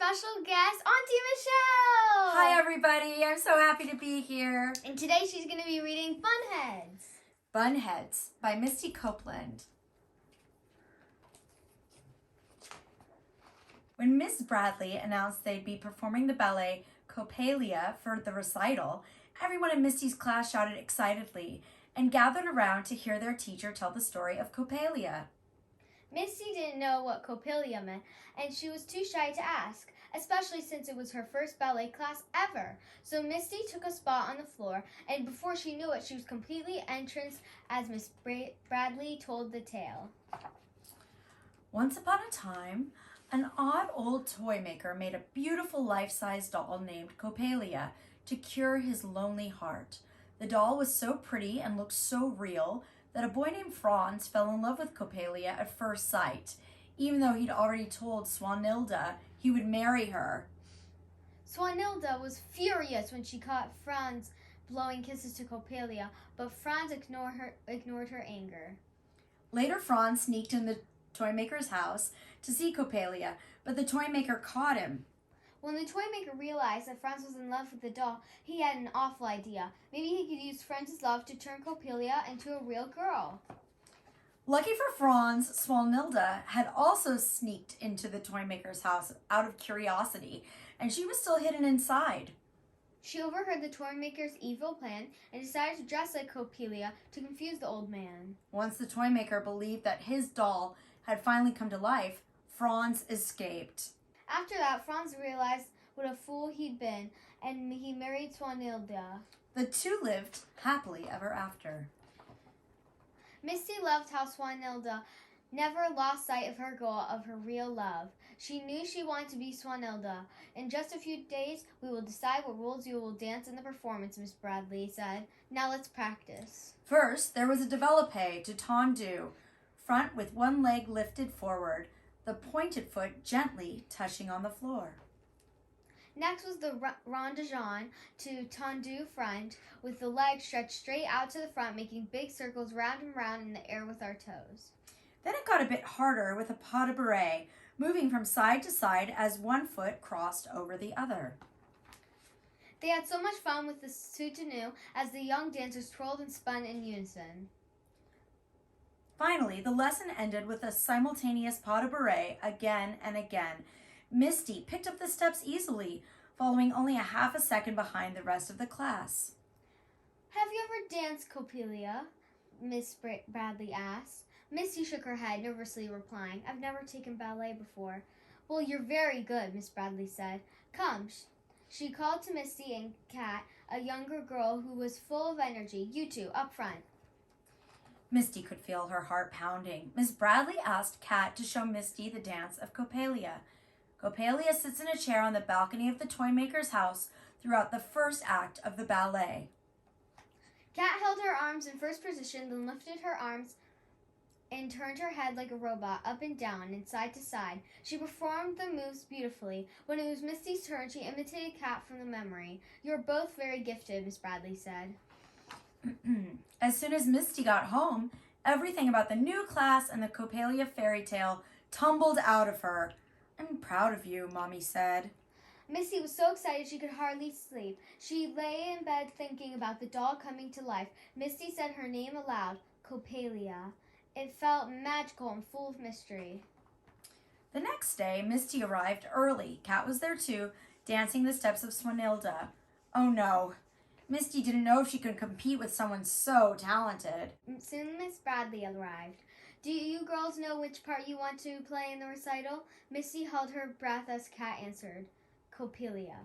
special guest, Auntie Michelle! Hi everybody, I'm so happy to be here. And today she's going to be reading Bunheads. Bunheads by Misty Copeland. When Miss Bradley announced they'd be performing the ballet Coppelia for the recital, everyone in Misty's class shouted excitedly and gathered around to hear their teacher tell the story of Coppelia. Misty didn't know what Coppelia meant, and she was too shy to ask, especially since it was her first ballet class ever. So Misty took a spot on the floor, and before she knew it, she was completely entranced as Miss Bradley told the tale. Once upon a time, an odd old toy maker made a beautiful life-size doll named Coppelia to cure his lonely heart. The doll was so pretty and looked so real that a boy named Franz fell in love with Coppelia at first sight, even though he'd already told Swanhilda he would marry her. Swanhilda was furious when she caught Franz blowing kisses to Coppelia, but Franz ignored her anger. Later, Franz sneaked in the toy maker's house to see Coppelia, but the toy maker caught him. When the toy maker realized that Franz was in love with the doll, he had an awful idea. Maybe he could use Franz's love to turn Coppelia into a real girl. Lucky for Franz, Swanhilda had also sneaked into the toy maker's house out of curiosity, and she was still hidden inside. She overheard the toy maker's evil plan and decided to dress like Coppelia to confuse the old man. Once the toy maker believed that his doll had finally come to life, Franz escaped. After that, Franz realized what a fool he'd been, and he married Swanhilda. The two lived happily ever after. Misty loved how Swanhilda never lost sight of her goal of her real love. She knew she wanted to be Swanhilda. In just a few days, we will decide what roles you will dance in the performance, Miss Bradley said. Now let's practice. First, there was a développé to tendu, front with one leg lifted forward, the pointed foot gently touching on the floor. Next was the rond-de-jambe to tendu front, with the legs stretched straight out to the front, making big circles round and round in the air with our toes. Then it got a bit harder with a pas de bourrée, moving from side to side as one foot crossed over the other. They had so much fun with the soutenu as the young dancers twirled and spun in unison. Finally, the lesson ended with a simultaneous pas de bourrée again and again. Misty picked up the steps easily, following only a half a second behind the rest of the class. Have you ever danced, Coppelia? Miss Bradley asked. Misty shook her head, nervously replying, I've never taken ballet before. Well, you're very good, Miss Bradley said. Come. She called to Misty and Kat, a younger girl who was full of energy. You two, up front. Misty could feel her heart pounding. Miss Bradley asked Kat to show Misty the dance of Coppelia. Coppelia sits in a chair on the balcony of the toy maker's house throughout the first act of the ballet. Kat held her arms in first position, then lifted her arms and turned her head like a robot, up and down and side to side. She performed the moves beautifully. When it was Misty's turn, she imitated Kat from the memory. You're both very gifted, Miss Bradley said. As soon as Misty got home, everything about the new class and the Coppelia fairy tale tumbled out of her. I'm proud of you, Mommy said. Misty was so excited she could hardly sleep. She lay in bed thinking about the doll coming to life. Misty said her name aloud, Coppelia. It felt magical and full of mystery. The next day, Misty arrived early. Kat was there too, dancing the steps of Swanhilda. Oh no, Misty didn't know if she could compete with someone so talented. Soon Miss Bradley arrived. Do you girls know which part you want to play in the recital? Misty held her breath as Kat answered, Coppelia.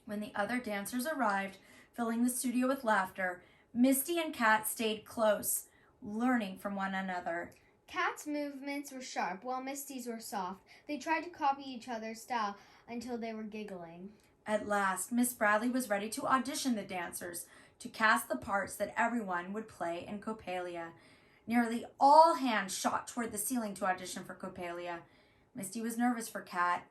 When the other dancers arrived, filling the studio with laughter, Misty and Kat stayed close, learning from one another. Kat's movements were sharp, while Misty's were soft. They tried to copy each other's style until they were giggling. At last, Miss Bradley was ready to audition the dancers to cast the parts that everyone would play in Coppelia. Nearly all hands shot toward the ceiling to audition for Coppelia. Misty was nervous for Kat,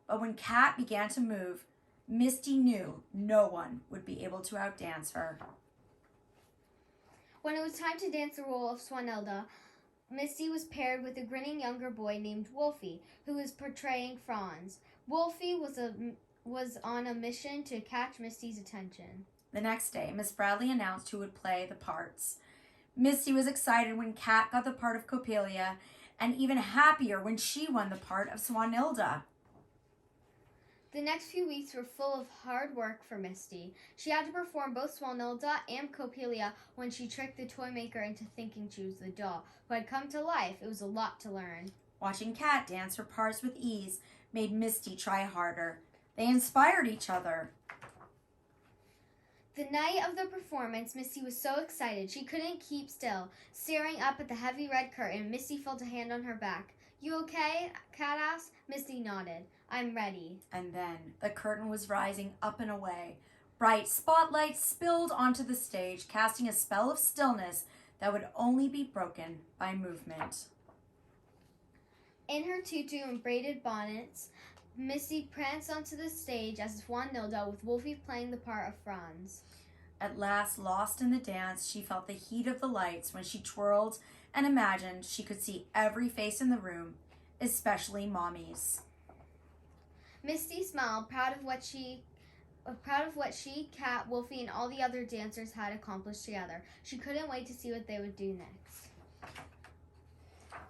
but when Kat began to move, Misty knew no one would be able to outdance her. When it was time to dance the role of Swanhilda, Misty was paired with a grinning younger boy named Wolfie, who was portraying Franz. Wolfie was on a mission to catch Misty's attention. The next day, Miss Bradley announced who would play the parts. Misty was excited when Kat got the part of Coppelia, and even happier when she won the part of Swanilda. The next few weeks were full of hard work for Misty. She had to perform both Swanilda and Coppelia when she tricked the toy maker into thinking she was the doll, who had come to life. It was a lot to learn. Watching Kat dance her parts with ease made Misty try harder. They inspired each other. The night of the performance, Misty was so excited she couldn't keep still. Staring up at the heavy red curtain, Misty felt a hand on her back. "You okay?" Kat asked. Misty nodded. "I'm ready." And then the curtain was rising up and away. Bright spotlights spilled onto the stage, casting a spell of stillness that would only be broken by movement. In her tutu and braided bonnets, Misty pranced onto the stage as Swanilda, with Wolfie playing the part of Franz. At last, lost in the dance, she felt the heat of the lights when she twirled and imagined she could see every face in the room, especially Mommy's. Misty smiled, proud of what she, Kat, Wolfie, and all the other dancers had accomplished together. She couldn't wait to see what they would do next.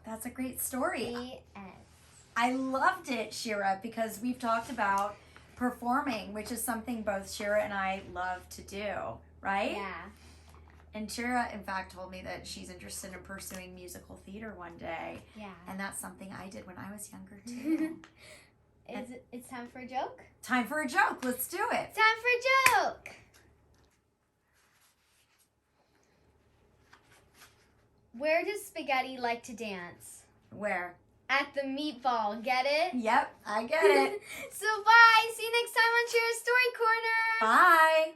That's a great story. The end. I loved it, Shira, because we've talked about performing, which is something both Shira and I love to do, right? Yeah. And Shira, in fact, told me that she's interested in pursuing musical theater one day. Yeah. And that's something I did when I was younger, too. It's time for a joke? Time for a joke. Let's do it. Time for a joke! Where does Spaghetti like to dance? Where? At the meatball. Get it? Yep, I get it. So bye! See you next time on Shira's Story Corner! Bye!